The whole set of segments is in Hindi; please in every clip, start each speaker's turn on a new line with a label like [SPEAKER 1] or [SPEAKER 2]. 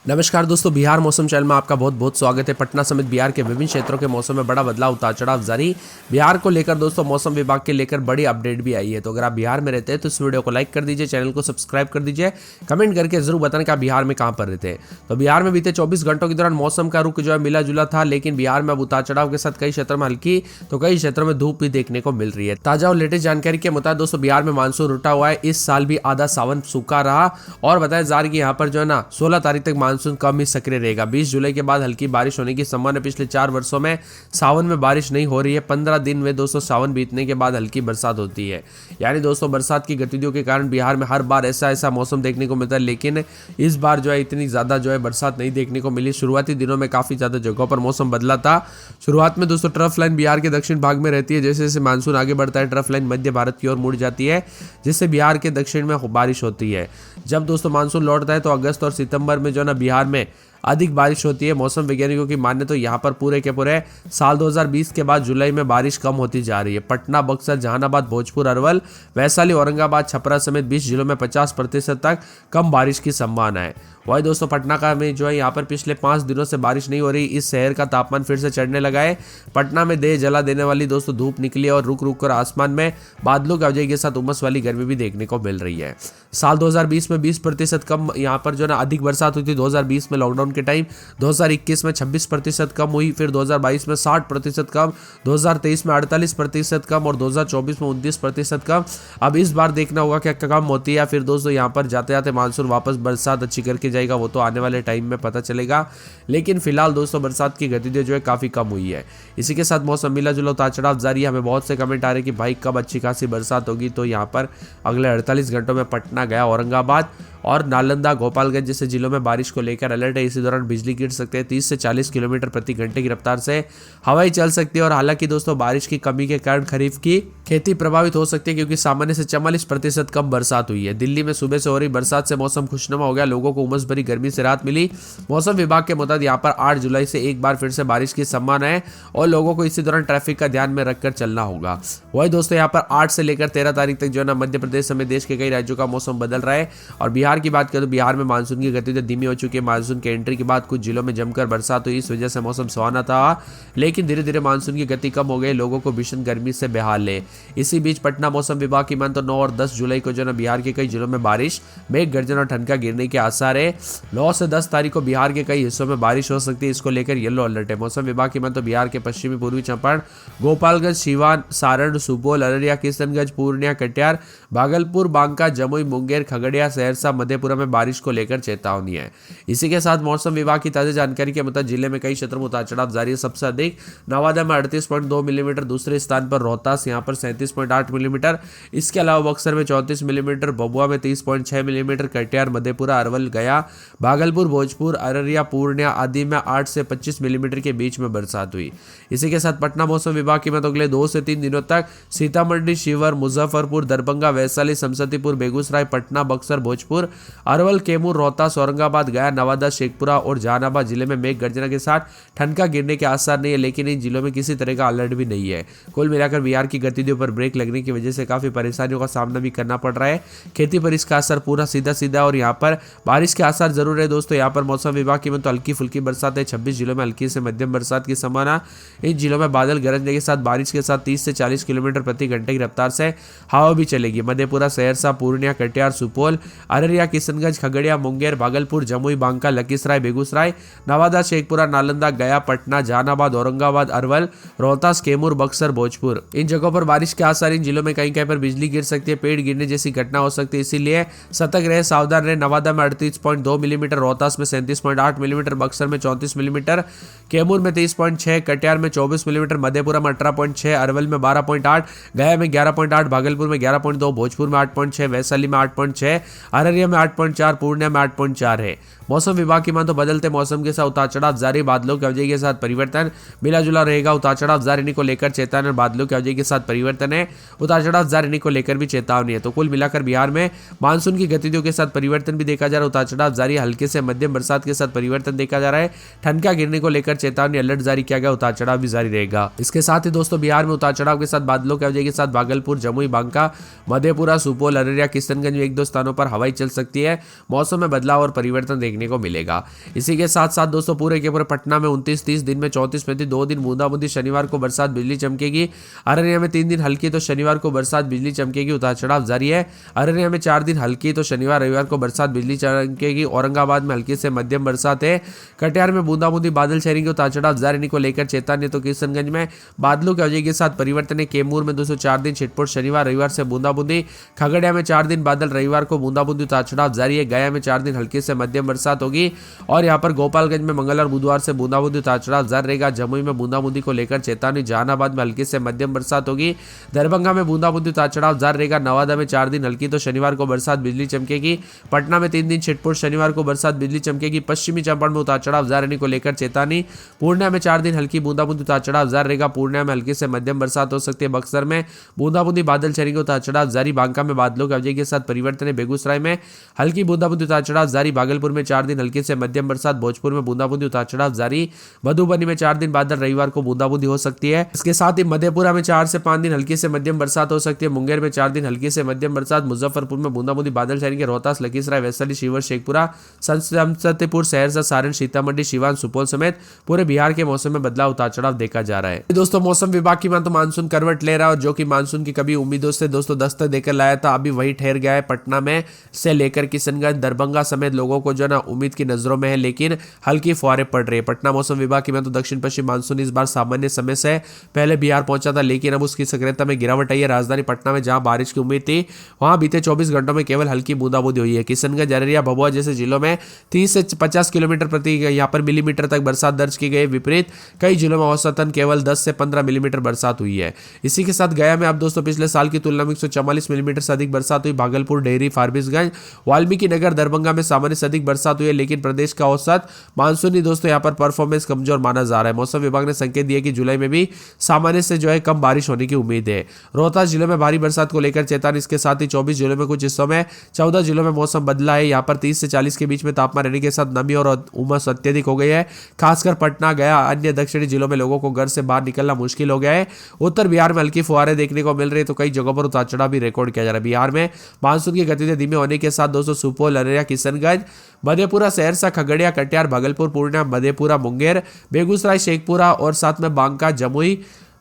[SPEAKER 1] नमस्कार दोस्तों, बिहार मौसम चैनल में आपका बहुत बहुत स्वागत है। पटना समेत बिहार के विभिन्न क्षेत्रों के मौसम में बड़ा बदलाव, उतार चढ़ाव जारी। बिहार को लेकर दोस्तों मौसम विभाग के लेकर बड़ी अपडेट भी आई है। तो अगर आप बिहार में रहते हैं तो इस वीडियो को लाइक कर दीजिए, चैनल को सब्सक्राइब कर दीजिए, कमेंट करके जरूर बताना कि आप बिहार में कहाँ पर रहते हैं। तो बिहार में बीते 24 घंटों के दौरान मौसम का रुख जो है मिला जुला था, लेकिन बिहार में अब उतार चढ़ाव के साथ कई क्षेत्रों में हल्की तो कई क्षेत्रों में धूप भी देखने को मिल रही है। ताजा और लेटेस्ट जानकारी के मुताबिक दोस्तों बिहार में मानसून रुटा हुआ है। इस साल भी आधा सावन सूखा रहा और बताया जा रहा है कि यहाँ पर जो है ना 16 तारीख तक मानसून कम ही सक्रिय रहेगा। 20 जुलाई के बाद हल्की बारिश होने की संभावना। पिछले 4 वर्षों में सावन में बारिश नहीं हो रही है। 15 दिन में दोस्तों सावन बीतने के बाद हल्की बरसात होती है। यानी दोस्तों बरसात की गतिविधियों के कारण बिहार में हर बार ऐसा मौसम देखने को मिलता है, लेकिन इस बार जो है इतनी ज्यादा जो है बरसात नहीं देखने को मिली। शुरुआती दिनों में काफी ज्यादा जगहों पर मौसम बदला था। शुरुआत में दोस्तों ट्रफ लाइन बिहार के दक्षिण भाग में रहती है। जैसे जैसे मानसून आगे बढ़ता है ट्रफ लाइन मध्य भारत की ओर मुड़ जाती है, जिससे बिहार के दक्षिण में बारिश होती है। जब दोस्तों मानसून लौटता है तो अगस्त और सितंबर में जो ना बिहार में अधिक बारिश होती है। मौसम वैज्ञानिकों की माने तो यहाँ पर पूरे के पूरे साल 2020 के बाद जुलाई में बारिश कम होती जा रही है। पटना, बक्सर, जहानाबाद, भोजपुर, अरवल, वैशाली, औरंगाबाद, छपरा समेत 20 जिलों में 50% तक कम बारिश की संभावना है। वही दोस्तों पटना का में जो है यहाँ पर पिछले 5 दिनों से बारिश नहीं हो रही। इस शहर का तापमान फिर से चढ़ने लगा है। पटना में देह जला देने वाली दोस्तों धूप निकली और रुक रुक कर आसमान में बादलों की आवाजाही के साथ उमस वाली गर्मी भी देखने को मिल रही है। साल 2020 में 20% कम यहाँ पर जो ना अधिक बरसात हुई थी। 2020 में लॉकडाउन के टाइम, 2021 में 26% कम हुई, फिर 2022 में 60% कम, 2023 में 48% कम और 2024 में 29% कम। अब इस बार देखना होगा क्या कम होती है या फिर दोस्तों यहाँ पर जाते जाते मानसून वापस बरसात अच्छी करके जाएगा, वो तो आने वाले टाइम में पता चलेगा। लेकिन फिलहाल दोस्तों बरसात की गतिविधि जो है काफी कम हुई है। इसी के साथ मौसम मिला जुला उतार चढ़ाव जारी है। हमें बहुत से कमेंट आ रहे हैं कि भाई कब अच्छी खासी बरसात होगी। तो यहाँ पर अगले 48 घंटों में पटना, गया, औरंगाबाद और नालंदा, गोपालगंज जैसे जिलों में बारिश को लेकर अलर्ट है। इसी दौरान बिजली गिर सकते हैं। 30 से 40 किलोमीटर प्रति घंटे की रफ्तार से हवाएं चल सकती है। और हालांकि दोस्तों बारिश की कमी के कारण खरीफ की खेती प्रभावित हो सकती है, क्योंकि सामान्य से 44% कम बरसात हुई है। दिल्ली में सुबह से हो रही बरसात से मौसम खुशनुमा हो गया। लोगों को उमस भरी गर्मी से राहत मिली। मौसम विभाग के मुताबिक यहाँ पर 8 जुलाई से एक बार फिर से बारिश की संभावना है और लोगों को इसी दौरान ट्रैफिक का ध्यान में रखकर चलना होगा। वही दोस्तों यहाँ पर 8 से लेकर 13 तारीख तक जो है ना मध्य प्रदेश समेत देश के कई राज्यों का मौसम बदल रहा है। और बिहार की बात करें तो बिहार में मानसून की गतिविधि धीमी हो चुकी है। मानसून के एंट्री के बाद कुछ जिलों में जमकर बरसात हुई। इस वजह से मौसम सुहाना था, लेकिन धीरे धीरे मानसून की गति कम हो गई। लोगों को भीषण गर्मी से बेहाल है। इसी बीच पटना मौसम विभाग की मान तो 9 और 10 जुलाई को जो ना बिहार के कई जिलों में बारिश, मेघ गर्जन और ठनका गिरने के आसार है। 9 से 10 तारीख को बिहार के कई हिस्सों में बारिश हो सकती है। इसको लेकर येलो अलर्ट है। मौसम विभाग की मान तो बिहार के पश्चिमी, पूर्वी चंपारण, गोपालगंज, सीवान, सारण, सुपौल, अररिया, किशनगंज, पूर्णिया, कटिहार, भागलपुर, बांका, जमुई, मुंगेर, खगड़िया, सहरसा, मधेपुरा में बारिश को लेकर चेतावनी है। इसी के साथ मौसम विभाग की ताजा जानकारी के मुताबिक जिले में कई क्षेत्रों में उतार चढ़ाव जारी है। सबसे अधिक नवादा में 38.2 मिलीमीटर, दूसरे स्थान पर रोहतास यहाँ पर 37.8 मिलीमीटर। इसके अलावा बक्सर में 34 मिलीमीटर, भभुआ में 30.6 मिलीमीटर, कटिहार, मधेपुरा, अरवल, गया, भागलपुर, भोजपुर, अररिया, पूर्णिया आदि में 8 से 25 मिलीमीटर के बीच में बरसात हुई। इसी के साथ पटना मौसम विभाग की तो अगले 2 से 3 दिनों तक सीतामढ़ी, शिवहर, मुजफ्फरपुर, दरभंगा, वैशाली, समस्तीपुर, बेगूसराय, पटना, बक्सर, भोजपुर, अरवल, कैमूर, रोहतास, औरंगाबाद, गया, नवादा, शेखपुरा और जहानाबाद जिले में मेघ गर्जना के साथ ठनका गिरने के आसार नहीं है। लेकिन इन जिलों में किसी तरह का अलर्ट भी नहीं है। कुल मिलाकर बिहार की गतिविधियों पर ब्रेक लगने की वजह से काफी परेशानियों का सामना भी करना पड़ रहा है। खेती पर इसका असर पूरा सीधा और यहाँ पर बारिश के आसार जरूर है। दोस्तों यहाँ पर मौसम विभाग की तो हल्की फुल्की बरसात है। 26 जिलों में हल्की से मध्यम बरसात की संभावना। इन जिलों में बादल गरजने के साथ बारिश के साथ 30 से 40 किलोमीटर प्रति घंटे की रफ्तार से हवा भी चलेगी। मधेपुरा, सहरसा, पूर्णिया, कटिहार, सुपौल, अररिया, किशनगंज, खगड़िया, मुंगेर, भागलपुर, जमुई, बांका, लखीसराय, बेगूसराय, नवादा, शेखपुरा, नालंदा, गया, पटना, जहानाबाद, औरंगाबाद, अरवल, रोहतास, कैमूर, बक्सर, भोजपुर, इन जगहों पर बारिश के आसार। इन जिलों में कहीं कहीं पर बिजली गिर सकती है, पेड़ गिरने जैसी घटना हो सकती है, इसीलिए सतर्क रहे, सावधान रहे। नवादा में 38.2 मिलीमीटर, रोहतास में 37.8 मिलीमीटर, बक्सर में 34 मिलीमीटर, कैमूर में 23.6, कटिहार में 24 मिलीमीटर, मधेपुरा में 18.6, अरवल में 12.8, गया में 11.8, भागलपुर में 11.2, भोजपुर में 8.6, वैशाली में 8.6, अररिया में 8.4, पूर्णिया में 8.4 है। मौसम विभाग की मान तो बदलते मौसम के साथ उतार चढ़ाव जारी, बादलों की आवाजाही के साथ परिवर्तन मिला जुला रहेगा। उतार चढ़ाव जारी को लेकर चेतावनी और बादलों की आवाजाही के साथ परिवर्तन है। उतार चढ़ाव जारी को लेकर भी चेतावनी है। तो कुल मिलाकर बिहार में मानसून की गतिविधियों के साथ परिवर्तन भी देखा जा रहा है। उतार चढ़ाव जारी, हल्के से मध्यम बरसात के साथ परिवर्तन देखा जा रहा है। ठनका गिरने को लेकर चेतावनी, अलर्ट जारी किया गया। उतार चढ़ाव भी जारी रहेगा। इसके साथ ही दोस्तों बिहार में उतार चढ़ाव के साथ बादलों की आवाजाही के साथ भागलपुर, जमुई, बांका, मधेपुरा, सुपौल, अररिया, किशनगंज में 1-2 स्थानों पर हवाएं चल सकती है। मौसम में बदलाव और परिवर्तन देखने को मिलेगा। इसी के साथ साथ दोस्तों पूरे के पूरे पटना में 29-30, दिन में 34-35, 2 दिन बूंदाबूंदी, शनिवार को बरसात बिजली चमकेगी। अररिया में 3 दिन हल्की तो शनिवार को बरसात बिजली चमकेगी, उतार चढ़ाव जारी है। अररिया में 4 दिन हल्की तो शनिवार रविवार को बरसात बिजली चमकेगी। औरंगाबाद में हल्की से मध्यम बरसात है। कटिहार में बूंदाबूंदी, बादल छाएंगे, उतार चढ़ाव जारी को लेकर चेतावनी। तो किशनगंज में बादलों की वजह के साथ परिवर्तन है। कैमूर में 204 दिन छिटपुट शनिवार रविवार से बूंदाबूंदी। खगड़िया में 4 दिन बादल, रविवार को बूंदाबूंदी, उतार चढ़ाव जारी है। गया में 4 दिन हल्की से मध्यम बरसात होगी और यहाँ पर गोपालगंज में मंगलवार बुधवार से बूंदाबूंदी, उतार चढ़ाव जारी रहेगा। जमुई में बूंदाबूंदी को लेकर चेतावनी। जहानाबाद में हल्की से मध्यम बरसात होगी। दरभंगा में बूंदाबूंदी, उतार चढ़ाव जारी रहेगा। नवादा में 4 दिन हल्की तो शनिवार को बरसात बिजली चमकेगी। पटना में 3 दिन छिटपुट शनिवार को बरसात बिजली चमकेगी। पश्चिमी चंपारण में उतार चढ़ाव जारी रहने को लेकर चेतावनी। पूर्णिया में 4 दिन हल्की बूंदाबूंदी, उतार चढ़ाव जारी रहेगा। पूर्णिया में हल्की से मध्यम बरसात हो सकती है। बक्सर में बूंदाबूंदी, बादल छाएंगे, उतार चढ़ाव जारी। बांका में बादलों की वजह के साथ परिवर्तन है। बेगूसराय में हल्की बूंदाबूंदी, उतार चढ़ाव जारी। भागलपुर में 4 दिन हल्की से मध्यम बरसात। भोजपुर में बूंदाबूंदी, उतार चढ़ाव जारी। मधुबनी में 4 दिन बादल, रविवार को बूंदाबूंदी हो सकती है। इसके साथ ही मधेपुरा में 4 से 5 दिन हल्की से मध्यम बरसात हो सकती है। मुंगेर में 4 दिन हल्की से मध्यम बरसात। मुजफ्फरपुर में बूंदाबूंदी, बादल छाएंगे। रोहतास, लखीसराय, वैशाली, शिवहर, शेखपुरा, समस्तीपुर, सहरसा, सारण, सीतामढ़ी, सिवान, सुपौल समेत पूरे बिहार के मौसम में बदलाव, उतार चढ़ाव देखा जा रहा है। दोस्तों मौसम विभाग की तो मानसून करवट ले रहा है और जो कि मानसून की कभी उम्मीदों से दोस्तों दस्तक देकर लाया था, अभी वही ठहर गया है। पटना में से लेकर किशनगंज, दरभंगा समेत लोगों को जो ना उम्मीद की नजरों में है, लेकिन हल्की फुहारें पड़ रही है। पटना मौसम विभाग की तो दक्षिण पश्चिम मानसून इस बार सामान्य समय से पहले बिहार पहुंचा था, लेकिन अब उसकी सक्रियता में गिरावट आई है। राजधानी पटना में जहां बारिश की उम्मीद थी, वहां बीते 24 घंटों में केवल हल्की बूंदाबूंदी हुई है। किशनगंज, अररिया, भभुआ जैसे जिलों में 30 से 50 किलोमीटर प्रति यहाँ पर मिलीमीटर तक बरसात दर्ज की गई। विपरीत कई जिलों में औसतन केवल 10 से 15 मिलीमीटर बरसात हुई है। इसी के साथ गया में अब दोस्तों पिछले साल की तुलना में 144 मिलीमीटर से अधिक बरसात हुई। भागलपुर, डेहरी, फारबिसगंज, वाल्मीकि नगर, दरभंगा में सामान्य से अधिक बरसात हुई है, लेकिन प्रदेश का औसत मानसूनी दोस्तों यहाँ पर परफॉर्मेंस कमजोर माना जा रहा है। मौसम विभाग ने संकेत दिया कि जुलाई में भी सामान्य से जो है कम बारिश होने की उम्मीद है। रोहतास जिले में भारी बरसात को लेकर चेतावनी। इसके साथ ही 24 जिलों में, कुछ हिस्सों में 14 जिलों में मौसम बदला है। यहाँ पर 30 से 40 के बीच में तापमान रहने के साथ नमी और उमस अत्यधिक हो गई है। खासकर पटना, गया, अन्य दक्षिणी जिलों में लोगों को घर से बाहर निकलना मुश्किल हो गया है। उत्तर बिहार में हल्की फुहारें देखने को मिल रही है, तो कई जगहों पर उतार चढ़ाव भी रिकॉर्ड किया जा रहा है। बिहार में मानसून की गति धीमे होने के साथ दोस्तों सुपौल, अररिया, किशनगंज, मधेपुरा, सहरसा, खगड़िया, कटिहार, भागलपुर, पूर्णिया, मधेपुरा, मुंगेर, बेगूसराय, शेखपुरा और साथ में बांका, जमुई,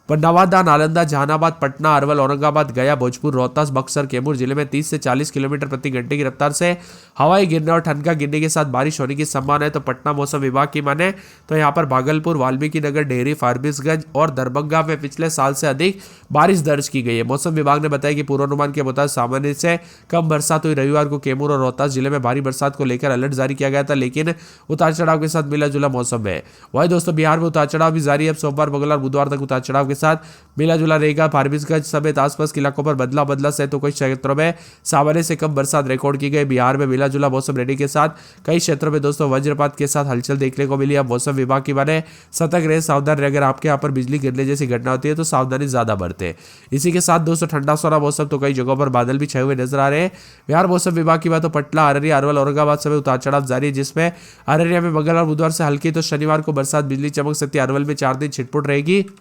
[SPEAKER 1] नवादा, नालंदा, जहानाबाद, पटना, अरवल, औरंगाबाद, गया, भोजपुर, रोहतास, बक्सर, कैमूर जिले में 30 से 40 किलोमीटर प्रति घंटे की रफ्तार से हवाई गिरने और ठनका गिरने के साथ बारिश होने की संभावना है। तो पटना मौसम विभाग की माने तो यहाँ पर भागलपुर, वाल्मीकि नगर, डेहरी, फारबिसगंज और दरभंगा में पिछले साल से अधिक बारिश दर्ज की गई है। मौसम विभाग ने बताया कि पूर्वानुमान के मुताबिक सामान्य से कम बरसात हुई। रविवार को कैमूर और रोहतास जिले में भारी बरसात को लेकर अलर्ट जारी किया गया था, लेकिन उतार चढ़ाव के साथ मिला जुला मौसम है। वही दोस्तों बिहार में उतार चढ़ाव भी जारी है। अब सोमवार, मंगलवार, बुधवार तक उतार चढ़ाव के साथ मिला जुला रहेगा। फारबिसगंज समेत आसपास के इलाकों पर बदला से तो कई क्षेत्रों में सामान्य से कम बरसात रिकॉर्ड की गई। बिहार में मिला जुला मौसम रहने के साथ कई क्षेत्रों में दोस्तों वज्रपात के साथ हलचल देखने को मिली। अब मौसम विभाग की माने सतर्क रहे, सावधान रहे। अगर आपके यहाँ पर बिजली गिरने जैसी घटना होती है तो सावधानी ज्यादा बरते। इसी के साथ दोस्तों ठंडा सोना मौसम, तो कई जगहों पर बादल भी छाए हुए नजर आ रहे हैं। बिहार मौसम विभाग की बात तो पटना, अररिया, अरवल, औरंगाबाद समेत उतार चढ़ाव जारी है, जिसमें अररिया में मंगलवार, बुधवार से हल्की तो शनिवार को बरसात बिजली चमक सकती है। अरवल में 4 दिन छिटपुट रहेगी।